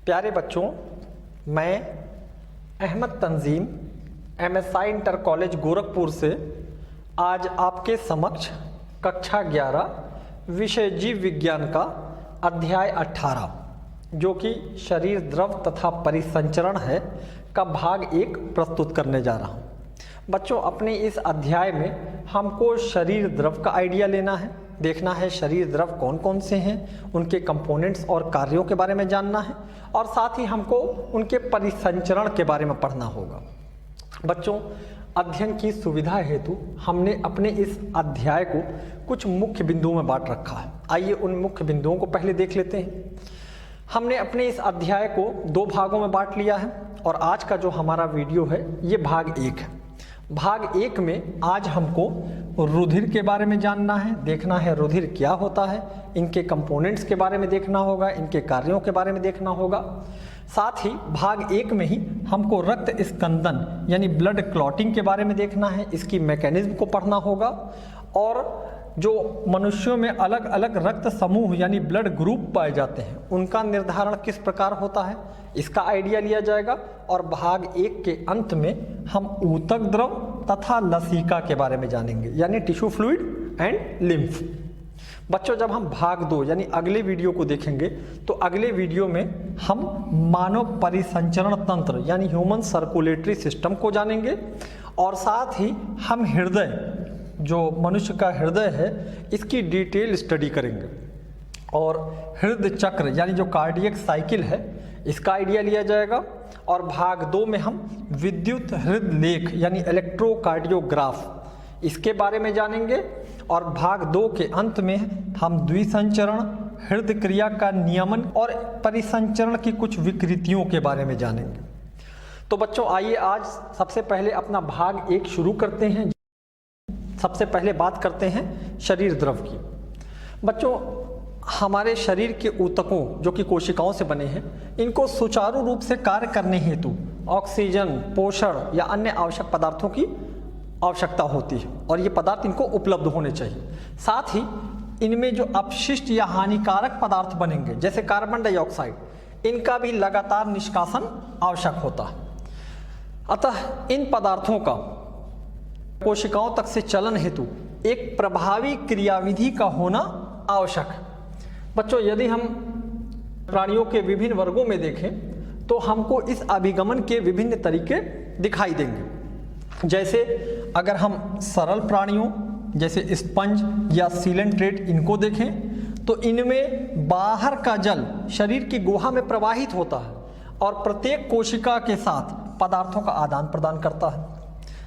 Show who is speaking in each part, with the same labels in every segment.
Speaker 1: प्यारे बच्चों, मैं अहमद तंजीम MSI इंटर कॉलेज गोरखपुर से आज आपके समक्ष कक्षा 11 विषय जीव विज्ञान का अध्याय 18 जो कि शरीर द्रव तथा परिसंचरण है का भाग 1 प्रस्तुत करने जा रहा हूँ। बच्चों, अपने इस अध्याय में हमको शरीर द्रव का आइडिया लेना है, देखना है शरीर द्रव कौन कौन से हैं, उनके कंपोनेंट्स और कार्यों के बारे में जानना है और साथ ही हमको उनके परिसंचरण के बारे में पढ़ना होगा। बच्चों, अध्ययन की सुविधा हेतु हमने अपने इस अध्याय को कुछ मुख्य बिंदुओं में बांट रखा है। आइए उन मुख्य बिंदुओं को पहले देख लेते हैं। हमने अपने इस अध्याय को 2 भागों में बांट लिया है और आज का जो हमारा वीडियो है ये भाग 1 है। भाग 1 में आज हमको रुधिर के बारे में जानना है, देखना है रुधिर क्या होता है, इनके कंपोनेंट्स के बारे में देखना होगा, इनके कार्यों के बारे में देखना होगा। साथ ही भाग 1 में ही हमको रक्त स्कंदन यानी ब्लड क्लॉटिंग के बारे में देखना है, इसकी मैकेनिज्म को पढ़ना होगा और जो मनुष्यों में अलग अलग रक्त समूह यानी ब्लड ग्रुप पाए जाते हैं उनका निर्धारण किस प्रकार होता है इसका आइडिया लिया जाएगा। और भाग 1 के अंत में हम ऊतक द्रव तथा लसिका के बारे में जानेंगे यानी टिश्यू फ्लूइड एंड लिम्फ। बच्चों, जब हम भाग 2 यानी अगले वीडियो को देखेंगे तो अगले वीडियो में हम मानव परिसंचरण तंत्र यानी ह्यूमन सर्कुलेटरी सिस्टम को जानेंगे और साथ ही हम हृदय, जो मनुष्य का हृदय है, इसकी डिटेल स्टडी करेंगे और हृदय चक्र यानी जो कार्डियक साइकिल है इसका आइडिया लिया जाएगा। और भाग 2 में हम विद्युत हृदय लेख यानी इलेक्ट्रोकार्डियोग्राफ इसके बारे में जानेंगे और भाग 2 के अंत में हम द्विसंचरण, हृदय क्रिया का नियमन और परिसंचरण की कुछ विकृतियों के बारे में जानेंगे। तो बच्चों, आइए आज सबसे पहले अपना भाग 1 शुरू करते हैं। सबसे पहले बात करते हैं शरीर द्रव की। बच्चों, हमारे शरीर के ऊतकों जो कि कोशिकाओं से बने हैं, इनको सुचारू रूप से कार्य करने हेतु ऑक्सीजन, पोषण या अन्य आवश्यक पदार्थों की आवश्यकता होती है और ये पदार्थ इनको उपलब्ध होने चाहिए। साथ ही इनमें जो अपशिष्ट या हानिकारक पदार्थ बनेंगे जैसे कार्बन डाइऑक्साइड, इनका भी लगातार निष्कासन आवश्यक होता है। अतः इन पदार्थों का कोशिकाओं तक से चलन हेतु एक प्रभावी क्रियाविधि का होना आवश्यक है। बच्चों, यदि हम प्राणियों के विभिन्न वर्गों में देखें तो हमको इस अभिगमन के विभिन्न तरीके दिखाई देंगे। जैसे अगर हम सरल प्राणियों जैसे स्पंज या सीलेंट्रेट इनको देखें तो इनमें बाहर का जल शरीर की गुहा में प्रवाहित होता है और प्रत्येक कोशिका के साथ पदार्थों का आदान प्रदान करता है।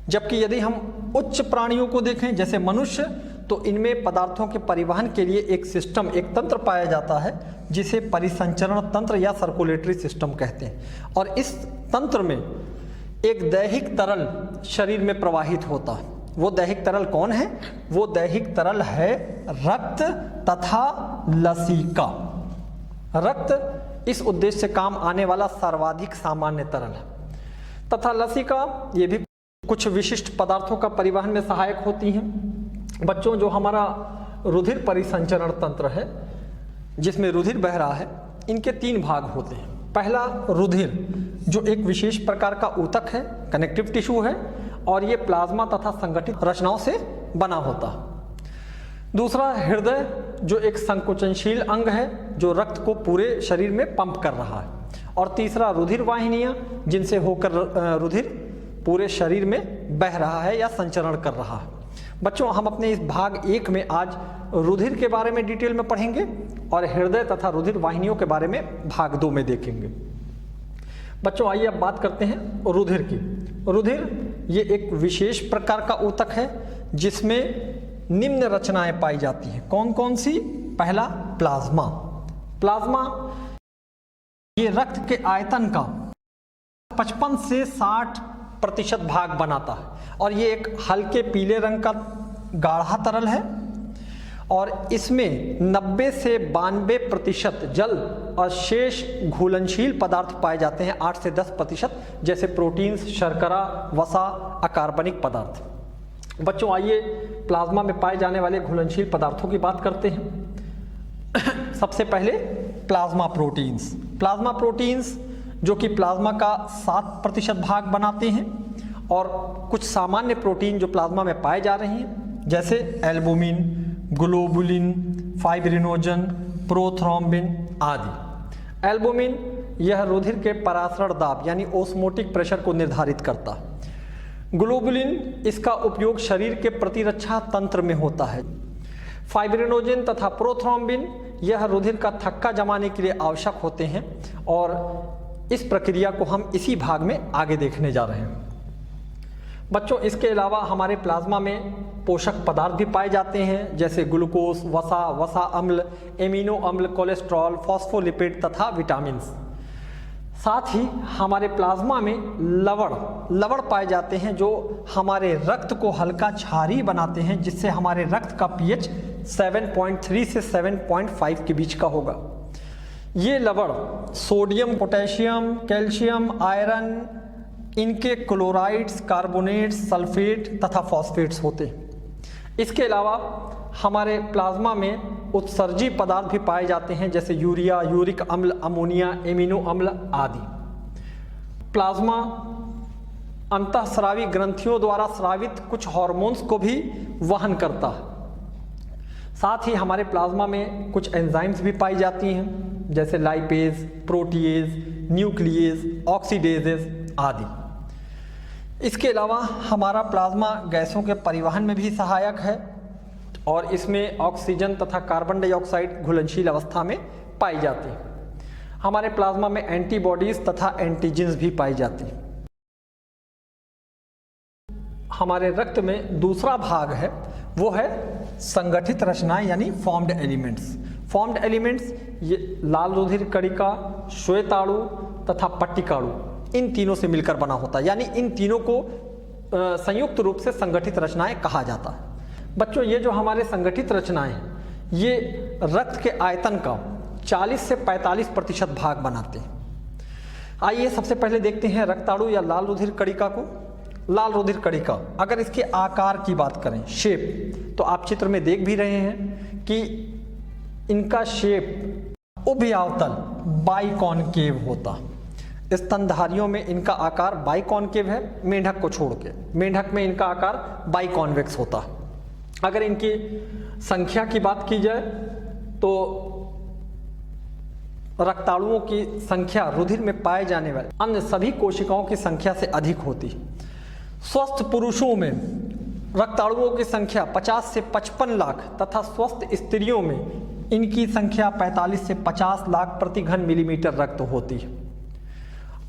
Speaker 1: जबकि यदि हम उच्च प्राणियों को देखें जैसे मनुष्य, तो इनमें पदार्थों के परिवहन के लिए एक सिस्टम, एक तंत्र पाया जाता है जिसे परिसंचरण तंत्र या सर्कुलेटरी सिस्टम कहते हैं और इस तंत्र में एक दैहिक तरल शरीर में प्रवाहित होता है। वो दैहिक तरल कौन है? वो दैहिक तरल है रक्त तथा लसिका। रक्त इस उद्देश्य से काम आने वाला सर्वाधिक सामान्य तरल है तथा लसिका ये भी कुछ विशिष्ट पदार्थों का परिवहन में सहायक होती हैं। बच्चों, जो हमारा रुधिर परिसंचरण तंत्र है जिसमें रुधिर बह रहा है, इनके 3 भाग होते हैं। पहला रुधिर जो एक विशेष प्रकार का ऊतक है, कनेक्टिव टिश्यू है और ये प्लाज्मा तथा संगठित रचनाओं से बना होता है। दूसरा हृदय जो एक संकुचनशील अंग है जो रक्त को पूरे शरीर में पंप कर रहा है। और तीसरा रुधिर वाहिनियां जिनसे होकर रुधिर पूरे शरीर में बह रहा है या संचरण कर रहा है। बच्चों, हम अपने इस भाग 1 में आज रुधिर के बारे में डिटेल में पढ़ेंगे और हृदय तथा रुधिर वाहिनियों के बारे में भाग 2 में देखेंगे। बच्चों, आइए अब बात करते हैं रुधिर की। रुधिर ये एक विशेष प्रकार का ऊतक है जिसमें निम्न रचनाएं पाई जाती हैं। कौन कौन सी? पहला प्लाज्मा। प्लाज्मा ये रक्त के आयतन का 55 से 60% भाग बनाता है और ये एक हल्के पीले रंग का गाढ़ा तरल है और इसमें 90 से 92% जल और शेष घुलनशील पदार्थ पाए जाते हैं 8 से 10% जैसे प्रोटीन्स, शर्करा, वसा, अकार्बनिक पदार्थ। बच्चों, आइए प्लाज्मा में पाए जाने वाले घुलनशील पदार्थों की बात करते हैं। सबसे पहले प्लाज्मा प्रोटीन्स। प्लाज्मा प्रोटीन्स जो कि प्लाज्मा का 7% भाग बनाते हैं, और कुछ सामान्य प्रोटीन जो प्लाज्मा में पाए जा रहे हैं जैसे एल्बुमिन, ग्लोबुलिन, फाइब्रिनोजन, प्रोथ्रोम्बिन आदि। एल्बुमिन यह रुधिर के परासरण दाब यानी ओस्मोटिक प्रेशर को निर्धारित करता है। ग्लोबुलिन इसका उपयोग शरीर के प्रतिरक्षा तंत्र में होता है। फाइब्रिनोजन तथा प्रोथ्रोम्बिन यह रुधिर का थक्का जमाने के लिए आवश्यक होते हैं, और इस प्रक्रिया को हम इसी भाग में आगे देखने जा रहे हैं। बच्चों, इसके अलावा हमारे प्लाज्मा में पोषक पदार्थ भी पाए जाते हैं जैसे ग्लूकोज, वसा, वसा अम्ल, एमिनो अम्ल, कोलेस्ट्रॉल, फॉस्फोलिपिड तथा विटामिन। साथ ही हमारे प्लाज्मा में लवण पाए जाते हैं जो हमारे रक्त को हल्का क्षारीय बनाते हैं, जिससे हमारे रक्त का पीएच 7.3 से 7.5 के बीच का होगा। ये लवण सोडियम, पोटेशियम, कैल्शियम, आयरन, इनके क्लोराइड्स, कार्बोनेट्स, सल्फेट तथा फॉस्फेट्स होते हैं। इसके अलावा हमारे प्लाज्मा में उत्सर्जी पदार्थ भी पाए जाते हैं जैसे यूरिया, यूरिक अम्ल, अमोनिया, एमिनो अम्ल आदि। प्लाज्मा अंतःस्रावी ग्रंथियों द्वारा स्रावित कुछ हार्मोन्स को भी वहन करता है। साथ ही हमारे प्लाज्मा में कुछ एंजाइम्स भी पाई जाती हैं जैसे लाइपेज, प्रोटीएज, न्यूक्लिएज, ऑक्सीडेजेस आदि। इसके अलावा हमारा प्लाज्मा गैसों के परिवहन में भी सहायक है, और इसमें ऑक्सीजन तथा कार्बन डाइऑक्साइड घुलनशील अवस्था में पाई जाती है। हमारे प्लाज्मा में एंटीबॉडीज तथा एंटीजेंस भी पाई जाती हैं। हमारे रक्त में दूसरा भाग है, वो है संगठित रचनाएं यानी फॉर्म्ड एलिमेंट्स। फॉर्म्ड एलिमेंट्स ये लाल रुधिर कणिका, श्वेताणु तथा पट्टिकाणु, इन तीनों से मिलकर बना होता है, यानी इन तीनों को संयुक्त रूप से संगठित रचनाएं कहा जाता है। बच्चों, ये जो हमारे संगठित रचनाएं हैं ये रक्त के आयतन का 40 से 45% भाग बनाते हैं। आइए सबसे पहले देखते हैं रक्ताणु या लाल रुधिर कणिका को। लाल रुधिर कणिका, अगर इसके आकार की बात करें, शेप, तो आप चित्र में देख भी रहे हैं कि इनका शेप उभयावतल बाइकॉनकेव होता। स्तनधारियों में इनका आकार बाइकॉनकेव है, मेंढक को छोड़ के। मेंढक में इनका आकार बाइकॉन्वेक्स होता है। अगर इनकी संख्या की बात की जाए तो रक्ताणुओं की संख्या रुधिर में पाए जाने वाले अन्य सभी कोशिकाओं की संख्या से अधिक होती है। स्वस्थ पुरुषों में रक्ताणुओं की संख्या 50 से 55 लाख तथा स्वस्थ स्त्रियों में इनकी संख्या 45 से 50 लाख प्रति घन मिलीमीटर रक्त होती है।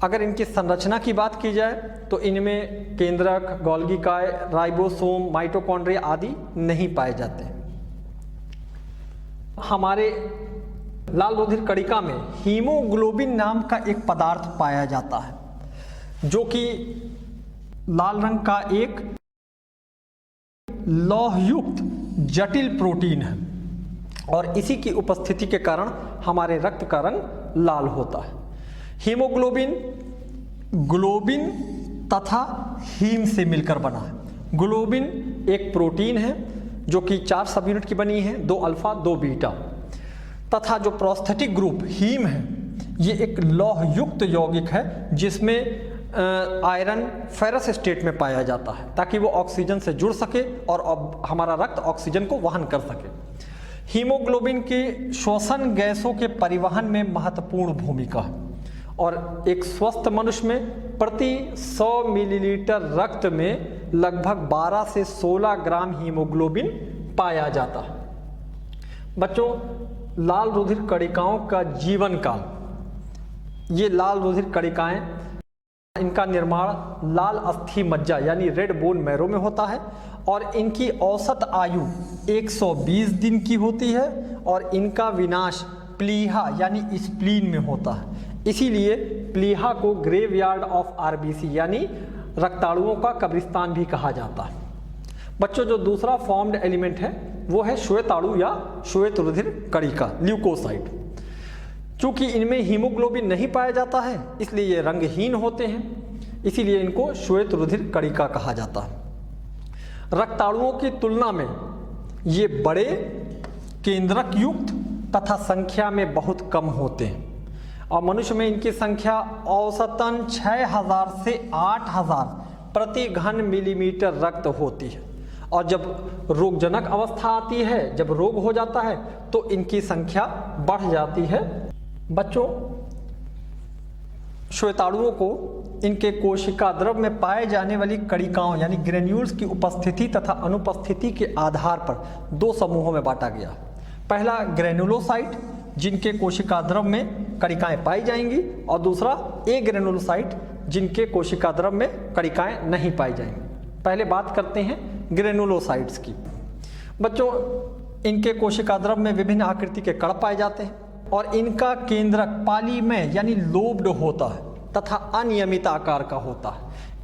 Speaker 1: अगर इनकी संरचना की बात की जाए तो इनमें केंद्रक, गोल्गी काय, राइबोसोम, माइटोकॉन्ड्रिया आदि नहीं पाए जाते। हमारे लाल रुधिर कणिका में हीमोग्लोबिन नाम का एक पदार्थ पाया जाता है जो कि लाल रंग का एक लौहयुक्त जटिल प्रोटीन है, और इसी की उपस्थिति के कारण हमारे रक्त का रंग लाल होता है। हीमोग्लोबिन ग्लोबिन तथा हीम से मिलकर बना है। ग्लोबिन एक प्रोटीन है जो कि 4 सब यूनिट की बनी है, 2 अल्फा 2 बीटा, तथा जो प्रोस्थेटिक ग्रुप हीम है ये एक लौहयुक्त यौगिक है जिसमें आयरन फेरस स्टेट में पाया जाता है ताकि वो ऑक्सीजन से जुड़ सके और हमारा रक्त ऑक्सीजन को वहन कर सके। हीमोग्लोबिन की श्वसन गैसों के परिवहन में महत्वपूर्ण भूमिका है, और एक स्वस्थ मनुष्य में प्रति 100 मिलीलीटर रक्त में लगभग 12 से 16 ग्राम हीमोग्लोबिन पाया जाता है। बच्चों, लाल रुधिर कणिकाओं का जीवन काल, ये लाल रुधिर कणिकाएं, इनका निर्माण लाल अस्थि मज्जा यानी रेड बोन मैरो में होता है, और इनकी औसत आयु 120 दिन की होती है, और इनका विनाश प्लीहा यानी स्प्लीन में होता है। इसीलिए प्लीहा को ग्रेवयार्ड ऑफ आरबीसी यानी रक्ताणुओं का कब्रिस्तान भी कहा जाता है। बच्चों, जो दूसरा फॉर्म्ड एलिमेंट है वो है श्वेताणु या श्वेत रुधिर कणिका, ल्यूकोसाइट। चूंकि इनमें हीमोग्लोबिन नहीं पाया जाता है इसलिए ये रंगहीन होते हैं, इसीलिए इनको श्वेत रुधिर कणिका कहा जाता है। रक्ताणुओं की तुलना में ये बड़े, केंद्रक युक्त तथा संख्या में बहुत कम होते हैं। और मनुष्य में इनकी संख्या औसतन 6000 से 8000 प्रति घन मिलीमीटर रक्त होती है। और जब रोगजनक अवस्था आती है, जब रोग हो जाता है, तो इनकी संख्या बढ़ जाती है। बच्चों, श्वेताणुओं को इनके कोशिका द्रव में पाए जाने वाली कणिकाओं यानी ग्रेन्यूल्स की उपस्थिति तथा अनुपस्थिति के आधार पर दो समूहों में बांटा गया। पहला ग्रेनुलोसाइट, जिनके कोशिका द्रव में कणिकाएं पाई जाएंगी, और दूसरा ए ग्रेनुलोसाइट, जिनके कोशिका द्रव में कणिकाएं नहीं पाई जाएंगी। पहले बात करते हैं ग्रेनुलोसाइट्स की। बच्चों, इनके कोशिका द्रव में विभिन्न आकृति के कण पाए जाते हैं और इनका केंद्रक पॉलीमय यानी लोब्ड होता है तथा अनियमित आकार का होता है।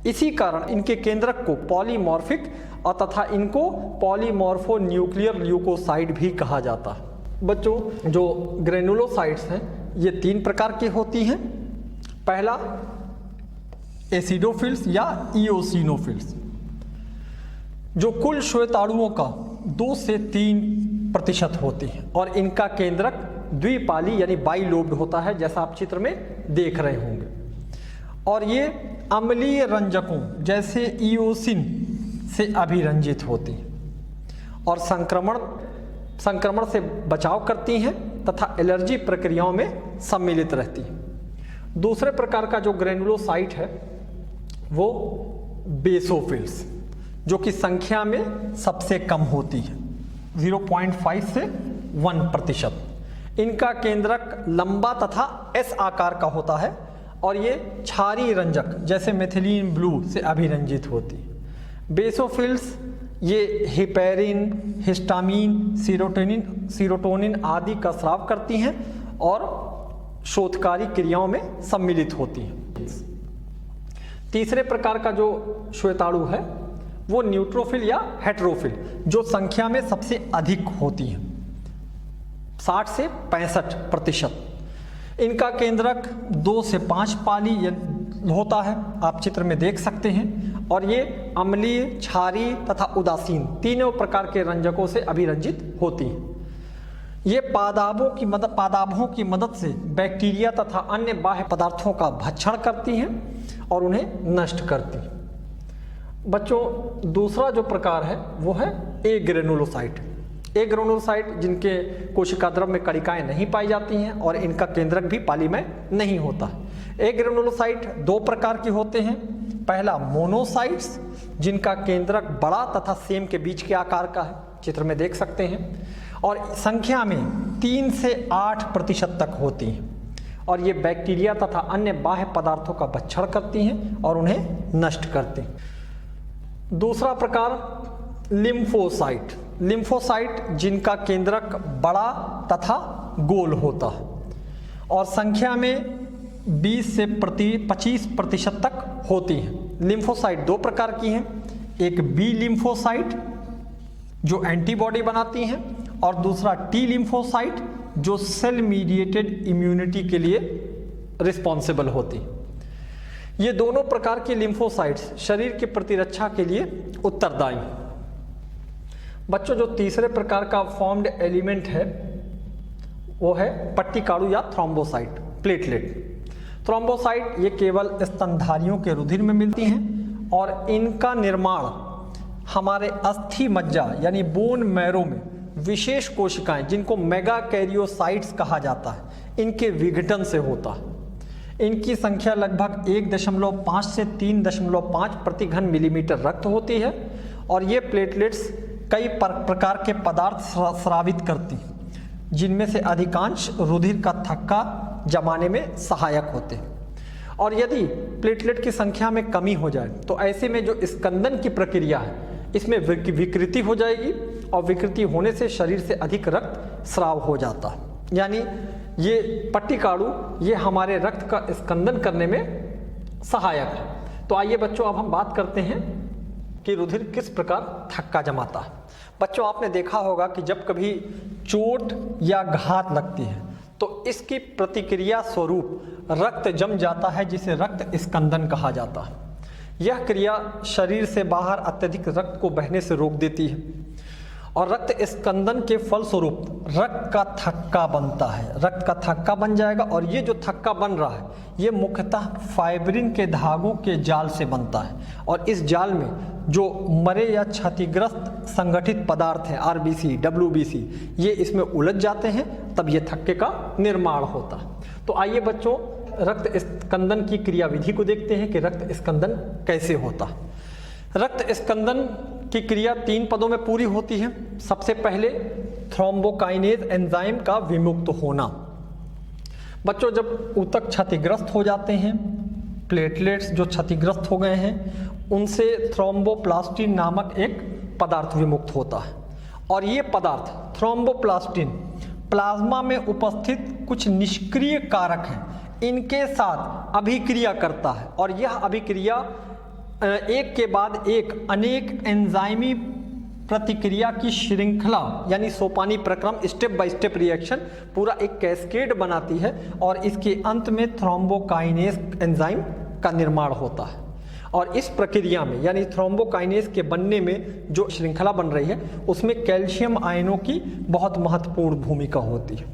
Speaker 1: इसी कारण इनके केंद्रक को पॉलीमॉर्फिक और तथा इनको पॉलीमॉर्फो न्यूक्लियर ल्यूकोसाइट भी कहा जाता है। बच्चों, जो ग्रेनुलोसाइट्स हैं ये 3 प्रकार की होती हैं। पहला एसिडोफिल्स या इओसिनोफिल्स, जो कुल श्वेताणुओं का 2 से 3% होती है और इनका केंद्रक द्विपाली यानी बाइलोब्ड होता है, जैसा आप चित्र में देख रहे होंगे। और ये अम्लीय रंजकों जैसे इओसिन से अभिरंजित होती हैं और संक्रमण से बचाव करती हैं तथा एलर्जी प्रक्रियाओं में सम्मिलित रहती हैं। दूसरे प्रकार का जो ग्रेनुलोसाइट है वो बेसोफिल्स, जो कि संख्या में सबसे कम होती है, 0.5 से 1%। इनका केंद्रक लंबा तथा एस आकार का होता है और ये क्षारीय रंजक जैसे मेथिलीन ब्लू से अभिरंजित होती है। बेसोफिल्स ये हिपेरिन, हिस्टामीन, सीरोटोनिन आदि का स्राव करती हैं और शोधकारी क्रियाओं में सम्मिलित होती हैं। तीसरे प्रकार का जो श्वेताणु है वो न्यूट्रोफिल या हेटेरोफिल, जो संख्या में सबसे अधिक होती है, 60 से 65%। इनका केंद्रक 2 से 5 पाली होता है, आप चित्र में देख सकते हैं। और ये अम्लीय, क्षारीय तथा उदासीन तीनों प्रकार के रंजकों से अभिरंजित होती हैं। ये पादाभों की मदद से बैक्टीरिया तथा अन्य बाह्य पदार्थों का भक्षण करती हैं और उन्हें नष्ट करती हैं। बच्चों, दूसरा जो प्रकार है वो है ए ग्रेनुलोसाइट। ए ग्रेनुलोसाइट जिनके कोशिका द्रव में कणिकाएं नहीं पाई जाती हैं और इनका केंद्रक भी पालीमय नहीं होता। ए ग्रेनुलोसाइट 2 प्रकार के होते हैं। पहला मोनोसाइट्स, जिनका केंद्रक बड़ा तथा सेम के बीच के आकार का है, चित्र में देख सकते हैं, और संख्या में 3 से 8% तक होती हैं और ये बैक्टीरिया तथा अन्य बाह्य पदार्थों का भक्षण करती हैं और उन्हें नष्ट करती हैं। दूसरा प्रकार लिम्फोसाइट, जिनका केंद्रक बड़ा तथा गोल होता है और संख्या में 20 से 25% तक होती हैं। लिम्फोसाइट 2 प्रकार की हैं, एक बी लिम्फोसाइट जो एंटीबॉडी बनाती हैं और दूसरा टी लिम्फोसाइट जो सेल मीडिएटेड इम्यूनिटी के लिए रिस्पॉन्सिबल होती है। ये दोनों प्रकार के लिम्फोसाइट्स शरीर की प्रतिरक्षा के लिए उत्तरदायी हैं। बच्चों, जो तीसरे प्रकार का फॉर्म्ड एलिमेंट है वो है पट्टिकाणु या थ्रोम्बोसाइट, प्लेटलेट। थ्रोम्बोसाइट ये केवल स्तनधारियों के रुधिर में मिलती हैं और इनका निर्माण हमारे अस्थि मज्जा यानी बोन मैरो में विशेष कोशिकाएं, जिनको मेगाकैरियोसाइट्स कहा जाता है, इनके विघटन से होता है। इनकी संख्या लगभग 1.5 से 3.5 प्रति घन मिलीमीटर रक्त होती है और ये प्लेटलेट्स कई प्रकार के पदार्थ स्रावित करती हैं, जिनमें से अधिकांश रुधिर का थक्का जमाने में सहायक होते हैं। और यदि प्लेटलेट की संख्या में कमी हो जाए तो ऐसे में जो स्कंदन की प्रक्रिया है इसमें विकृति हो जाएगी और विकृति होने से शरीर से अधिक रक्त स्राव हो जाता है। यानी ये पट्टिकाणु ये हमारे रक्त का स्कंदन करने में सहायक है। तो आइए बच्चों, अब हम बात करते हैं कि रुधिर किस प्रकार थक्का जमाता है। बच्चों, आपने देखा होगा कि जब कभी चोट या घात लगती है तो इसकी प्रतिक्रिया स्वरूप रक्त जम जाता है, जिसे रक्त स्कंदन कहा जाता है। यह क्रिया शरीर से बाहर अत्यधिक रक्त को बहने से रोक देती है और रक्त स्कंदन के फलस्वरूप रक्त का थक्का बनता है, रक्त का थक्का बन जाएगा। और ये जो थक्का बन रहा है ये मुख्यतः फाइब्रिन के धागों के जाल से बनता है। और इस जाल में जो मरे या क्षतिग्रस्त संगठित पदार्थ हैं आरबीसी, डब्ल्यूबीसी, ये इसमें उलझ जाते हैं, तब ये थक्के का निर्माण होता है। तो आइए बच्चों रक्त स्कंदन की क्रियाविधि को देखते हैं कि रक्त स्कंदन कैसे होता है। रक्त स्कंदन की क्रिया 3 पदों में पूरी होती है। सबसे पहले थ्रोम्बोकाइनेज एंजाइम का विमुक्त होना। बच्चों जब ऊतक क्षतिग्रस्त हो जाते हैं, प्लेटलेट्स जो क्षतिग्रस्त हो गए हैं, उनसे थ्रोम्बोप्लास्टिन नामक एक पदार्थ विमुक्त होता है। और ये पदार्थ थ्रोम्बोप्लास्टिन प्लाज्मा में उपस्थित कुछ निष्क्रिय कारक हैं, इनके साथ अभिक्रिया करता है। और यह अभिक्रिया एक के बाद एक अनेक एंजाइमी प्रतिक्रिया की श्रृंखला यानी सोपानी प्रक्रम, स्टेप बाय स्टेप रिएक्शन, पूरा एक कैस्केड बनाती है। और इसके अंत में थ्रोम्बोकाइनेज एंजाइम का निर्माण होता है। और इस प्रक्रिया में यानी थ्रोम्बोकाइनेज के बनने में जो श्रृंखला बन रही है उसमें कैल्शियम आयनों की बहुत महत्वपूर्ण भूमिका होती है।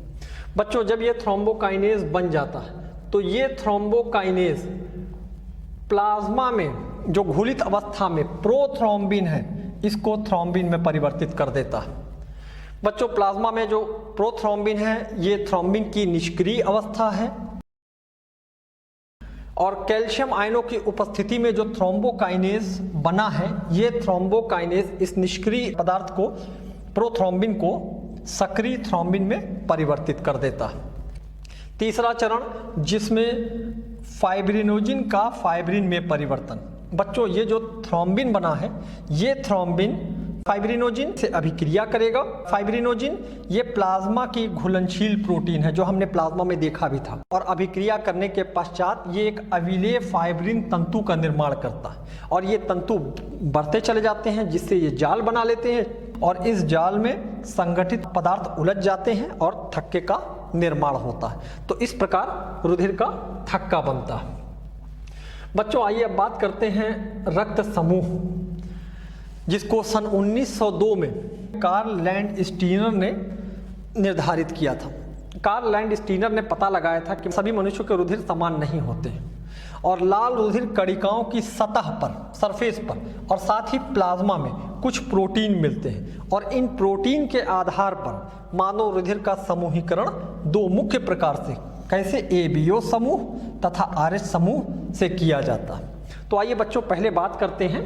Speaker 1: बच्चों जब ये थ्रोम्बोकाइनेज बन जाता है तो ये थ्रोम्बोकाइनेज प्लाज्मा में जो घुलित अवस्था में प्रोथ्रोम्बिन है इसको थ्रोम्बिन में परिवर्तित कर देता है। बच्चों प्लाज्मा में जो प्रोथ्रोम्बिन है ये थ्रोम्बिन की निष्क्रिय अवस्था है। और कैल्शियम आयनों की उपस्थिति में जो थ्रोम्बोकाइनेज बना है ये थ्रोम्बोकाइनेज इस निष्क्रिय पदार्थ को, प्रोथ्रोम्बिन को, सक्रिय थ्रोम्बिन में परिवर्तित कर देता है। तीसरा चरण जिसमें फाइब्रिनोजिन का फाइब्रिन में परिवर्तन। बच्चों ये जो थ्रोम्बिन बना है ये थ्रोम्बिन फाइब्रिनोजिन से अभिक्रिया करेगा। फाइब्रिनोजिन ये प्लाज्मा की घुलनशील प्रोटीन है जो हमने प्लाज्मा में देखा भी था। और अभिक्रिया करने के पश्चात ये एक अविलेय फाइब्रिन तंतु का निर्माण करता है। और ये तंतु बढ़ते चले जाते हैं जिससे ये जाल बना लेते हैं। और इस जाल में संगठित पदार्थ उलझ जाते हैं और थक्के का निर्माण होता है। तो इस प्रकार रुधिर का थक्का बनता है। बच्चों आइए अब बात करते हैं रक्त समूह, जिसको सन 1902 में कार्ल लैंडस्टीनर ने निर्धारित किया था। कार्ल लैंडस्टीनर ने पता लगाया था कि सभी मनुष्यों के रुधिर समान नहीं होते हैं और लाल रुधिर कणिकाओं की सतह पर, सरफेस पर और साथ ही प्लाज्मा में कुछ प्रोटीन मिलते हैं। और इन प्रोटीन के आधार पर मानव रुधिर का समूहीकरण 2 मुख्य प्रकार से, कैसे एबीओ समूह तथा आरएच समूह से किया जाता है। तो आइए बच्चों पहले बात करते हैं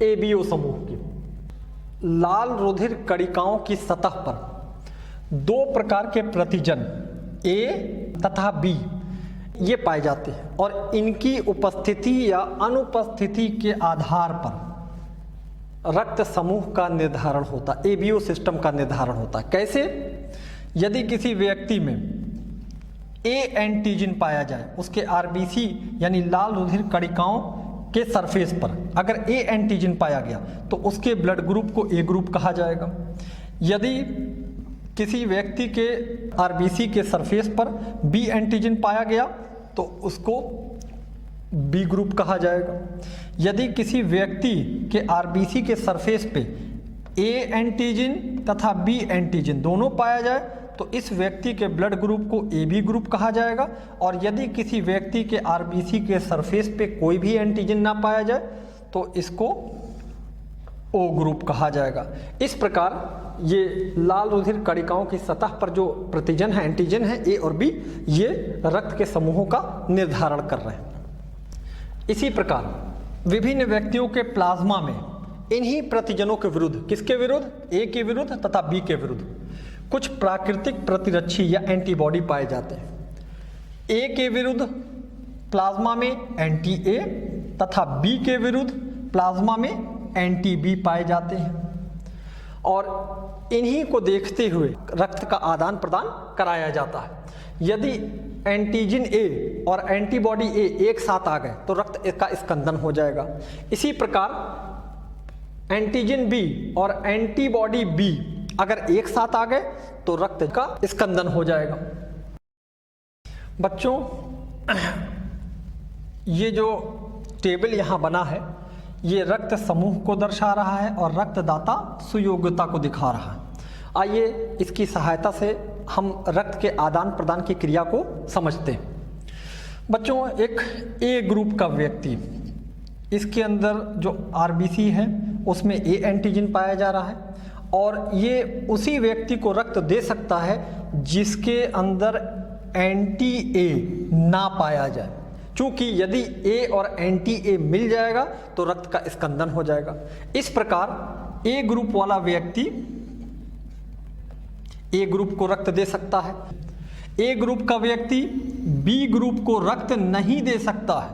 Speaker 1: एबीओ समूह की। लाल रुधिर कणिकाओं की सतह पर 2 प्रकार के प्रतिजन ए तथा बी ये पाए जाते हैं और इनकी उपस्थिति या अनुपस्थिति के आधार पर रक्त समूह का निर्धारण होता है, एबीओ सिस्टम का निर्धारण होता है। कैसे? यदि किसी व्यक्ति में ए एंटीजन पाया जाए, उसके आरबीसी यानी लाल रुधिर कणिकाओं के सरफेस पर अगर ए एंटीजन पाया गया तो उसके ब्लड ग्रुप को ए ग्रुप कहा जाएगा। यदि किसी व्यक्ति के आरबीसी के सरफेस पर बी एंटीजन पाया गया तो उसको बी ग्रुप कहा जाएगा। यदि किसी व्यक्ति के आरबीसी के सरफेस पे ए एंटीजन तथा बी एंटीजन दोनों पाया जाए तो इस व्यक्ति के ब्लड ग्रुप को ए बी ग्रुप कहा जाएगा। और यदि किसी व्यक्ति के आरबीसी के सरफेस पे कोई भी एंटीजन ना पाया जाए तो इसको ओ ग्रुप कहा जाएगा। इस प्रकार ये लाल रुधिर कणिकाओं की सतह पर जो प्रतिजन है, एंटीजन है ए और बी, ये रक्त के समूहों का निर्धारण कर रहे हैं। इसी प्रकार विभिन्न व्यक्तियों के प्लाज्मा में इन्हीं प्रतिजनों के विरुद्ध, किसके विरुद्ध? ए के विरुद्ध तथा बी के विरुद्ध कुछ प्राकृतिक प्रतिरक्षी या एंटीबॉडी पाए जाते हैं। ए के विरुद्ध प्लाज्मा में एंटी ए तथा बी के विरुद्ध प्लाज्मा में एंटी बी पाए जाते हैं। और इन्हीं को देखते हुए रक्त का आदान प्रदान कराया जाता है। यदि एंटीजन ए और एंटीबॉडी ए एक साथ आ गए तो रक्त का स्कंदन हो जाएगा। इसी प्रकार एंटीजन बी और एंटीबॉडी बी अगर एक साथ आ गए तो रक्त का स्कंदन हो जाएगा। बच्चों ये जो टेबल यहाँ बना है ये रक्त समूह को दर्शा रहा है और रक्तदाता सुयोग्यता को दिखा रहा है। आइए इसकी सहायता से हम रक्त के आदान प्रदान की क्रिया को समझते हैं। बच्चों, एक ए ग्रुप का व्यक्ति, इसके अंदर जो आरबीसी है उसमें ए एंटीजन पाया जा रहा है और ये उसी व्यक्ति को रक्त दे सकता है जिसके अंदर एंटी ए ना पाया जाए, क्योंकि यदि ए और एंटी ए मिल जाएगा तो रक्त का स्कंदन हो जाएगा। इस प्रकार ए ग्रुप वाला व्यक्ति ए ग्रुप को रक्त दे सकता है। ए ग्रुप का व्यक्ति बी ग्रुप को रक्त नहीं दे सकता है।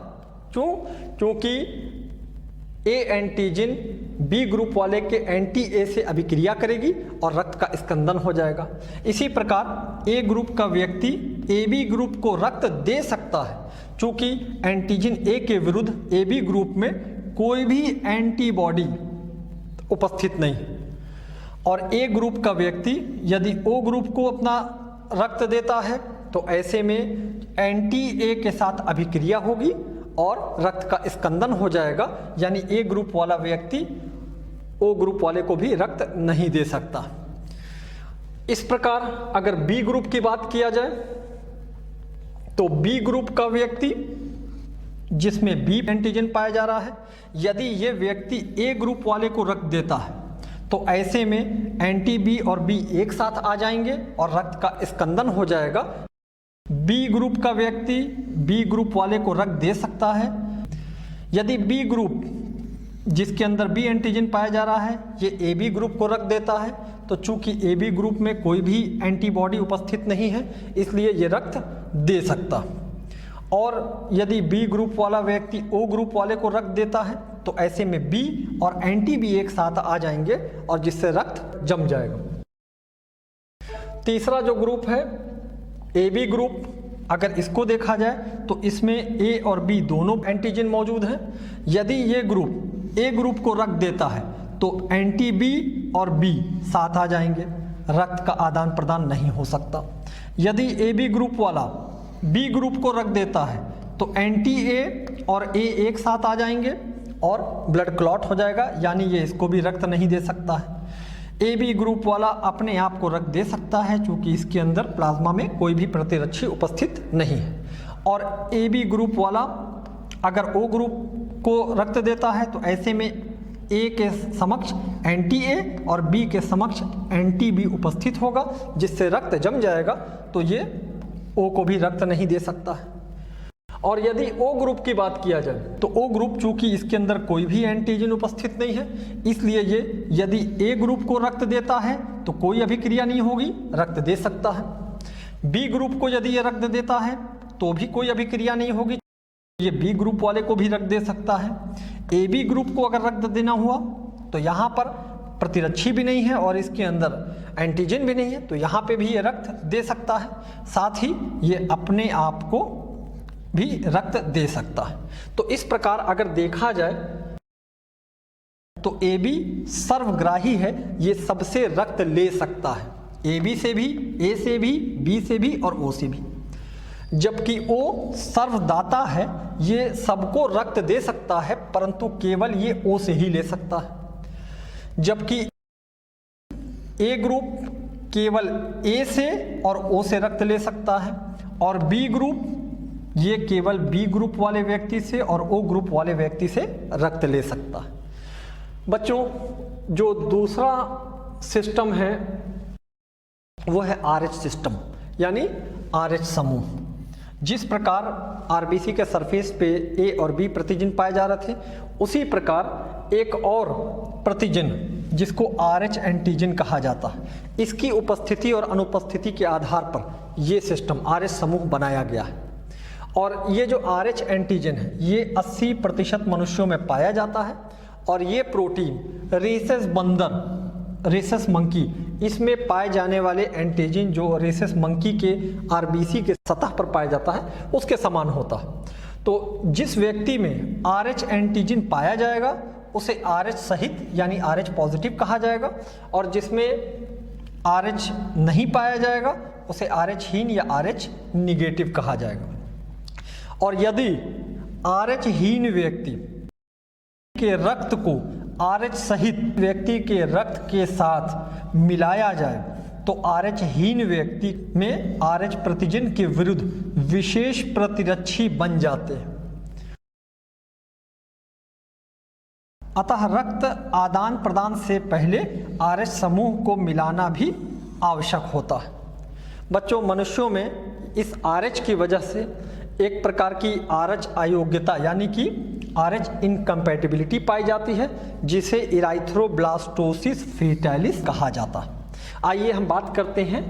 Speaker 1: क्यों? क्योंकि ए एंटीजन बी ग्रुप वाले के एंटी ए से अभिक्रिया करेगी और रक्त का स्कंदन हो जाएगा। इसी प्रकार ए ग्रुप का व्यक्ति ए बी ग्रुप को रक्त दे सकता है, क्योंकि एंटीजन ए के विरुद्ध ए बी ग्रुप में कोई भी एंटीबॉडी उपस्थित नहीं है। और ए ग्रुप का व्यक्ति यदि ओ ग्रुप को अपना रक्त देता है तो ऐसे में एंटी ए के साथ अभिक्रिया होगी और रक्त का स्कंदन हो जाएगा, यानी ए ग्रुप वाला व्यक्ति ओ ग्रुप वाले को भी रक्त नहीं दे सकता। इस प्रकार अगर बी ग्रुप की बात किया जाए तो बी ग्रुप का व्यक्ति जिसमें बी एंटीजन पाया जा रहा है, यदि ये व्यक्ति ए ग्रुप वाले को रक्त देता है तो ऐसे में एंटी बी और बी एक साथ आ जाएंगे और रक्त का स्कंदन हो जाएगा। बी ग्रुप का व्यक्ति बी ग्रुप वाले को रक्त दे सकता है। यदि बी ग्रुप जिसके अंदर बी एंटीजन पाया जा रहा है ये ए बी ग्रुप को रक्त देता है, तो चूंकि ए बी ग्रुप में कोई भी एंटीबॉडी उपस्थित नहीं है इसलिए ये रक्त दे सकता। और यदि बी ग्रुप वाला व्यक्ति ओ ग्रुप वाले को रक्त देता है तो ऐसे में बी और एंटी बी एक साथ आ जाएंगे और जिससे रक्त जम जाएगा। तीसरा जो ग्रुप है ए बी ग्रुप, अगर इसको देखा जाए तो इसमें ए और बी दोनों एंटीजन मौजूद हैं। यदि ये ग्रुप ए ग्रुप को रक्त देता है तो एंटी बी और बी साथ आ जाएंगे, रक्त का आदान प्रदान नहीं हो सकता। यदि ए बी ग्रुप वाला बी ग्रुप को रक्त देता है तो एंटी ए और ए एक साथ आ जाएंगे और ब्लड क्लॉट हो जाएगा, यानी ये इसको भी रक्त नहीं दे सकता है। ए बी ग्रुप वाला अपने आप को रक्त दे सकता है क्योंकि इसके अंदर प्लाज्मा में कोई भी प्रतिरक्षी उपस्थित नहीं है। और ए बी ग्रुप वाला अगर ओ ग्रुप को रक्त देता है तो ऐसे में ए के समक्ष एंटी ए और बी के समक्ष एंटी बी उपस्थित होगा जिससे रक्त जम जाएगा, तो ये ओ को भी रक्त नहीं दे सकता है। और यदि ओ ग्रुप की बात किया जाए तो ओ ग्रुप चूंकि इसके अंदर कोई भी एंटीजन उपस्थित नहीं है इसलिए ये यदि ए ग्रुप को रक्त देता है तो कोई अभिक्रिया नहीं होगी, रक्त दे सकता है। बी ग्रुप को यदि ये रक्त देता है तो भी कोई अभिक्रिया नहीं होगी, ये बी ग्रुप वाले को भी रक्त दे सकता है। ए बी ग्रुप को अगर रक्त देना हुआ तो यहाँ पर प्रतिरक्षी भी नहीं है और इसके अंदर एंटीजन भी नहीं है, तो यहाँ पे भी ये रक्त दे सकता है। साथ ही ये अपने आप को भी रक्त दे सकता है। तो इस प्रकार अगर देखा जाए तो ए बी सर्वग्राही है, ये सबसे रक्त ले सकता है, ए बी से भी, ए से भी, बी से भी और ओ से भी। जबकि ओ सर्वदाता है, ये सबको रक्त दे सकता है परंतु केवल ये ओ से ही ले सकता है। जबकि ए ग्रुप केवल ए से और ओ से रक्त ले सकता है और बी ग्रुप ये केवल बी ग्रुप वाले व्यक्ति से और ओ ग्रुप वाले व्यक्ति से रक्त ले सकता है। बच्चों, जो दूसरा सिस्टम है वो है आरएच सिस्टम, यानी आरएच समूह। जिस प्रकार आरबीसी के सरफेस पे ए और बी प्रतिजन पाए जा रहे थे, उसी प्रकार एक और प्रतिजन जिसको आरएच एंटीजन कहा जाता है, इसकी उपस्थिति और अनुपस्थिति के आधार पर ये सिस्टम आरएच समूह बनाया गया है। और ये जो आरएच एंटीजन है ये 80% मनुष्यों में पाया जाता है और ये प्रोटीन रीसस बंदर, रीसस मंकी, इसमें पाए जाने वाले एंटीजन जो रीसस मंकी के आरबीसी के सतह पर पाया जाता है उसके समान होता है। तो जिस व्यक्ति में आरएच एंटीजन पाया जाएगा उसे आरएच सहित यानी आरएच पॉजिटिव कहा जाएगा और जिसमें आरएच नहीं पाया जाएगा उसे आरएच हीन या आरएच निगेटिव कहा जाएगा। और यदि आरएच हीन व्यक्ति के रक्त को RH सहित व्यक्ति के रक्त के साथ मिलाया जाए तो RH हीन व्यक्ति में RH प्रतिजन के विरुद्ध विशेष प्रतिरक्षी बन जाते हैं। अतः रक्त आदान प्रदान से पहले RH समूह को मिलाना भी आवश्यक होता है। बच्चों, मनुष्यों में इस RH की वजह से एक प्रकार की RH अयोग्यता यानी कि RH इनकम्पैटिबिलिटी पाई जाती है, जिसे इराइथ्रोब्लास्टोसिस फेटालिस कहा जाता है। आइए हम बात करते हैं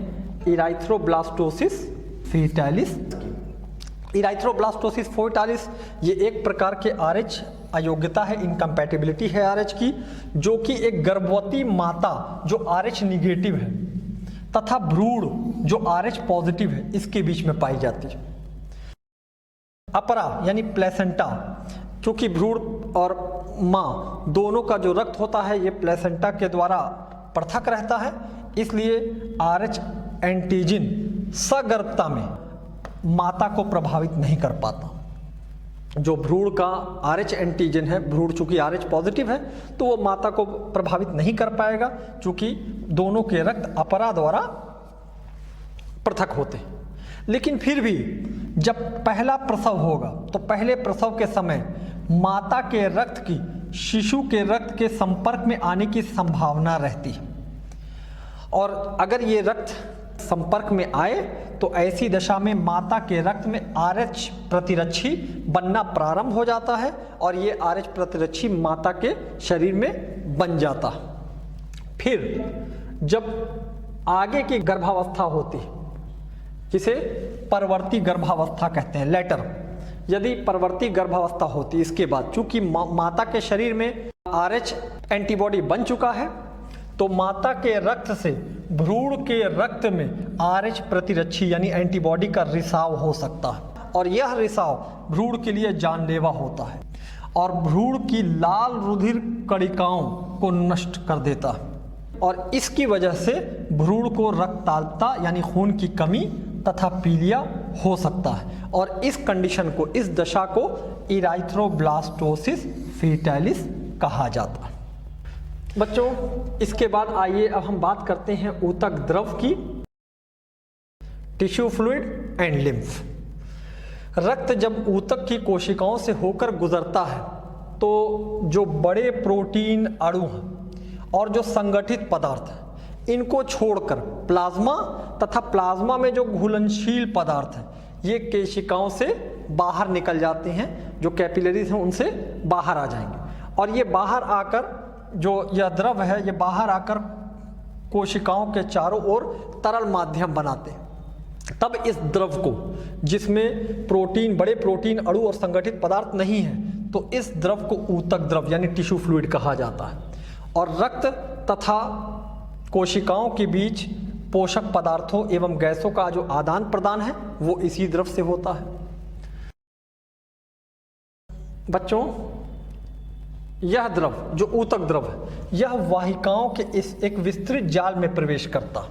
Speaker 1: इराइथ्रोब्लास्टोसिस फेटालिस की। इराइथ्रोब्लास्टोसिस फेटालिस ये एक प्रकार के RH अयोग्यता है, इनकम्पैटिबिलिटी है RH की, जो कि एक गर्भवती माता जो RH निगेटिव है तथा भ्रूण जो RH पॉजिटिव है इसके बीच में पाई जाती है। अपरा यानी प्लेसेंटा, क्योंकि भ्रूण और माँ दोनों का जो रक्त होता है ये प्लेसेंटा के द्वारा पृथक रहता है, इसलिए RH एंटीजन सगर्भता में माता को प्रभावित नहीं कर पाता। जो भ्रूण का RH एंटीजन है, भ्रूण चूंकि RH पॉजिटिव है तो वो माता को प्रभावित नहीं कर पाएगा, चूंकि दोनों के रक्त अपरा द्वारा पृथक होते हैं। लेकिन फिर भी जब पहला प्रसव होगा तो पहले प्रसव के समय माता के रक्त की शिशु के रक्त के संपर्क में आने की संभावना रहती है, और अगर ये रक्त संपर्क में आए तो ऐसी दशा में माता के रक्त में RH प्रतिरक्षी बनना प्रारंभ हो जाता है और ये RH प्रतिरक्षी माता के शरीर में बन जाता है। फिर जब आगे की गर्भावस्था होती है, जिसे परवर्ती गर्भावस्था कहते हैं, लेटर, यदि परवर्ती गर्भावस्था होती इसके बाद चूंकि माता के शरीर में RH एंटीबॉडी बन चुका है तो माता के रक्त से भ्रूण के रक्त में RH प्रतिरक्षी यानी एंटीबॉडी का रिसाव हो सकता है, और यह रिसाव भ्रूण के लिए जानलेवा होता है और भ्रूण की लाल रुधिर कणिकाओं को नष्ट कर देता है, और इसकी वजह से भ्रूण को रक्ताल्पता यानी खून की कमी तथा पीलिया हो सकता है, और इस कंडीशन को, इस दशा को इराइथ्रोब्लास्टोसिस फेटालिस कहा जाता है। बच्चों, इसके बाद आइए अब हम बात करते हैं ऊतक द्रव की, टिश्यू फ्लूइड एंड लिम्फ। रक्त जब ऊतक की कोशिकाओं से होकर गुजरता है तो जो बड़े प्रोटीन अणु हैं और जो संगठित पदार्थ हैं इनको छोड़कर प्लाज्मा तथा प्लाज्मा में जो घुलनशील पदार्थ हैं ये कोशिकाओं से बाहर निकल जाते हैं, जो कैपिलरीज हैं उनसे बाहर आ जाएंगे, और ये बाहर आकर जो यह द्रव है ये बाहर आकर कोशिकाओं के चारों ओर तरल माध्यम बनाते हैं। तब इस द्रव को, जिसमें प्रोटीन, बड़े प्रोटीन अणु और संगठित पदार्थ नहीं है, तो इस द्रव को ऊतक द्रव यानी टिश्यू फ्लूइड कहा जाता है। और रक्त तथा कोशिकाओं के बीच पोषक पदार्थों एवं गैसों का जो आदान प्रदान है वो इसी द्रव से होता है। बच्चों, यह द्रव जो ऊतक द्रव है यह वाहिकाओं के इस एक विस्तृत जाल में प्रवेश करता है,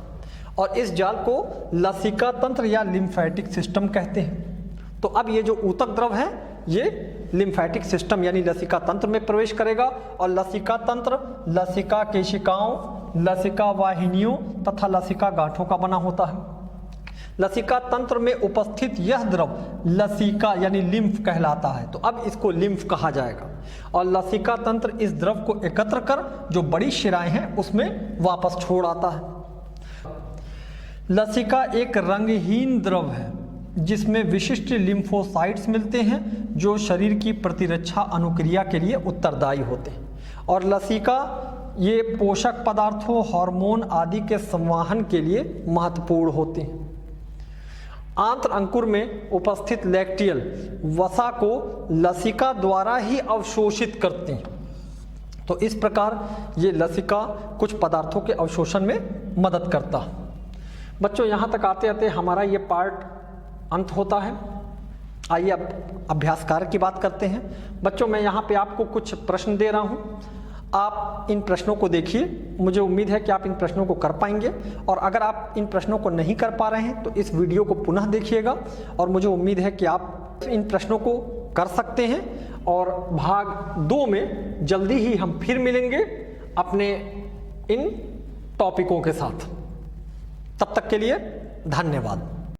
Speaker 1: और इस जाल को लसिका तंत्र या लिम्फेटिक सिस्टम कहते हैं। तो अब ये जो ऊतक द्रव है ये लिम्फेटिक सिस्टम यानी लसिका तंत्र में प्रवेश करेगा, और लसिका तंत्र लसिका केशिकाओं, लसिका वाहिनियों तथा लसिका गांठों का बना होता है। लसिका तंत्र में उपस्थित यह द्रव लसिका यानी लिम्फ कहलाता है, तो अब इसको लिम्फ कहा जाएगा, और लसिका तंत्र इस द्रव को एकत्र कर जो बड़ी शिराएं हैं उसमें वापस छोड़ आता है। लसिका एक रंगहीन द्रव है जिसमें विशिष्ट लिम्फोसाइट्स मिलते हैं जो शरीर की प्रतिरक्षा अनुक्रिया के लिए उत्तरदायी होते हैं, और लसिका ये पोषक पदार्थों, हार्मोन आदि के संवहन के लिए महत्वपूर्ण होते हैं। आंत्र अंकुर में उपस्थित लैक्टियल वसा को लसिका द्वारा ही अवशोषित करती हैं। तो इस प्रकार ये लसिका कुछ पदार्थों के अवशोषण में मदद करता है। बच्चों, यहाँ तक आते आते हमारा ये पार्ट अंत होता है। आइए अब अभ्यास कार्य की बात करते हैं। बच्चों, मैं यहाँ पे आपको कुछ प्रश्न दे रहा हूँ, आप इन प्रश्नों को देखिए। मुझे उम्मीद है कि आप इन प्रश्नों को कर पाएंगे, और अगर आप इन प्रश्नों को नहीं कर पा रहे हैं तो इस वीडियो को पुनः देखिएगा, और मुझे उम्मीद है कि आप इन प्रश्नों को कर सकते हैं और भाग 2 में जल्दी ही हम फिर मिलेंगे अपने इन टॉपिकों के साथ। तब तक के लिए धन्यवाद।